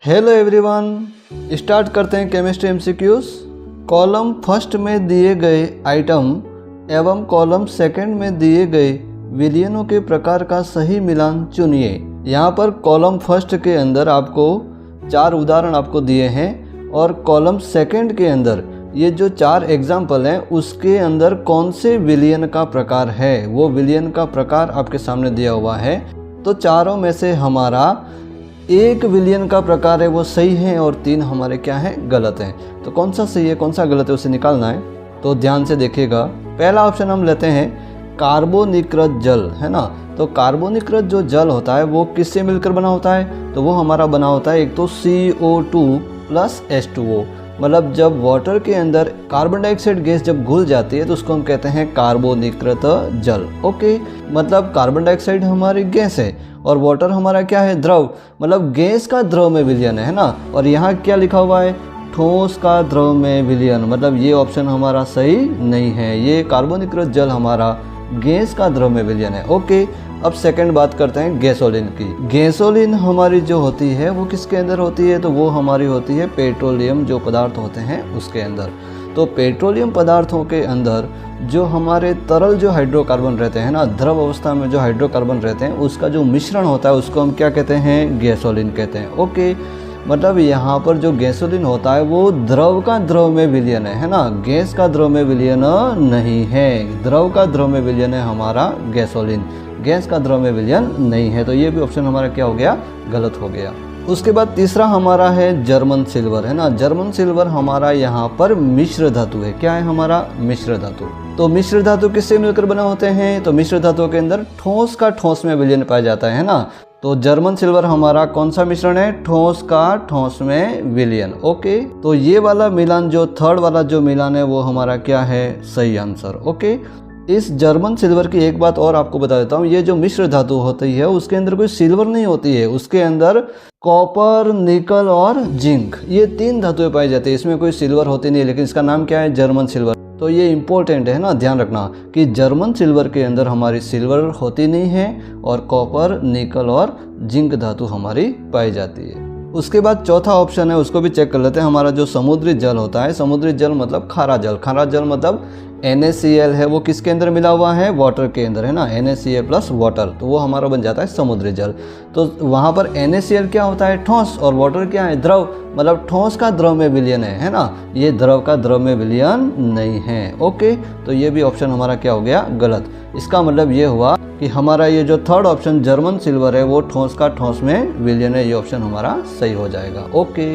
Hello everyone, start करते हैं chemistry MCQs. Column first में दिए गए आइटम एवं कॉलम सेकंड में दिए गए विलयनों के प्रकार का सही मिलान चुनिए। यहाँ पर कॉलम फर्स्ट के अंदर आपको 4 उदाहरण आपको दिए हैं और कॉलम सेकंड के अंदर ये जो 4 एग्जाम्पल हैं उसके अंदर कौन से विलयन का प्रकार है, वो विलयन का प्रकार आपके सामने दिया हुआ है। तो चारों में से हमारा एक विलयन का प्रकार है वो सही है और 3 हमारे क्या हैं, गलत हैं। तो कौन सा सही है कौन सा गलत है उसे निकालना है, तो ध्यान से देखिएगा। पहला ऑप्शन हम लेते हैं कार्बोनिकृत जल, है ना। तो कार्बोनिकृत जो जल होता है वो किससे मिलकर बना होता है, तो वो हमारा बना होता है एक तो CO2 प्लस H2O। मतलब जब वाटर के अंदर कार्बन डाइऑक्साइड गैस जब घुल जाती है तो उसको हम कहते हैं कार्बोनिकृत जल। ओके, मतलब कार्बन डाइऑक्साइड हमारी गैस है और वाटर हमारा क्या है, द्रव। मतलब गैस का द्रव में विलयन है ना। और यहाँ क्या लिखा हुआ है, ठोस का द्रव में विलयन। मतलब ये ऑप्शन हमारा सही नहीं है, ये कार्बोनिकृत जल हमारा गैस का द्रव में विलयन है। ओके, अब सेकंड बात करते हैं गैसोलीन की। गैसोलीन हमारी जो होती है वो किसके अंदर होती है, तो वो हमारी होती है पेट्रोलियम जो पदार्थ होते हैं उसके अंदर। तो पेट्रोलियम पदार्थों के अंदर जो हमारे तरल जो हाइड्रोकार्बन रहते हैं ना, द्रव अवस्था में जो हाइड्रोकार्बन रहते हैं उसका जो मिश्रण होता है उसको हम क्या कहते हैं, गैसोलीन कहते हैं। ओके, मतलब यहाँ पर जो गैसोलीन होता है वो द्रव का द्रव में विलयन है ना, गैस का द्रव में विलयन नहीं है। द्रव का द्रव में विलयन है हमारा गैसोलीन, गैस का द्रव में विलयन नहीं है। तो ये भी ऑप्शन हमारा क्या हो गया, गलत हो गया। उसके बाद तीसरा हमारा है जर्मन सिल्वर, है ना। जर्मन सिल्वर हमारा यहाँ पर मिश्र धातु है। क्या है हमारा, मिश्र धातु। तो मिश्र धातु किससे मिलकर बना होते हैं, तो मिश्र धातु के अंदर ठोस का ठोस में विलयन पाया जाता है ना। तो जर्मन सिल्वर हमारा कौन सा मिश्रण है, ठोस का ठोस में विलयन। ओके, तो ये वाला मिलान जो थर्ड वाला जो मिलान है वो हमारा क्या है, सही आंसर। ओके, इस जर्मन सिल्वर की एक बात और आपको बता देता हूँ, ये जो मिश्र धातु होती है उसके अंदर कोई सिल्वर नहीं होती है, उसके अंदर कॉपर, निकल और जिंक, ये 3 धातुएं पाई जाती है। इसमें कोई सिल्वर होती नहीं है, लेकिन इसका नाम क्या है, जर्मन सिल्वर। तो ये इंपॉर्टेंट है ना, ध्यान रखना कि जर्मन सिल्वर के अंदर हमारी सिल्वर होती नहीं है और कॉपर, निकल और जिंक धातु हमारी पाई जाती है। उसके बाद चौथा ऑप्शन है, उसको भी चेक कर लेते हैं। हमारा जो समुद्री जल होता है, समुद्री जल मतलब खारा जल, खारा जल मतलब NaCl है, वो किसके अंदर मिला हुआ है, वाटर के अंदर, है ना। NaCl प्लस वाटर, तो वो हमारा बन जाता है समुद्री जल। तो वहाँ पर NaCl क्या होता है, ठोस, और वाटर क्या है, द्रव। मतलब ठोस का द्रव में विलयन है ना, ये द्रव का द्रव में विलयन नहीं है। ओके, तो ये भी ऑप्शन हमारा क्या हो गया, गलत। इसका मतलब ये हुआ कि हमारा ये जो थर्ड ऑप्शन जर्मन सिल्वर है वो ठोस का ठोस में विलयन है, ये ऑप्शन हमारा सही हो जाएगा। ओके।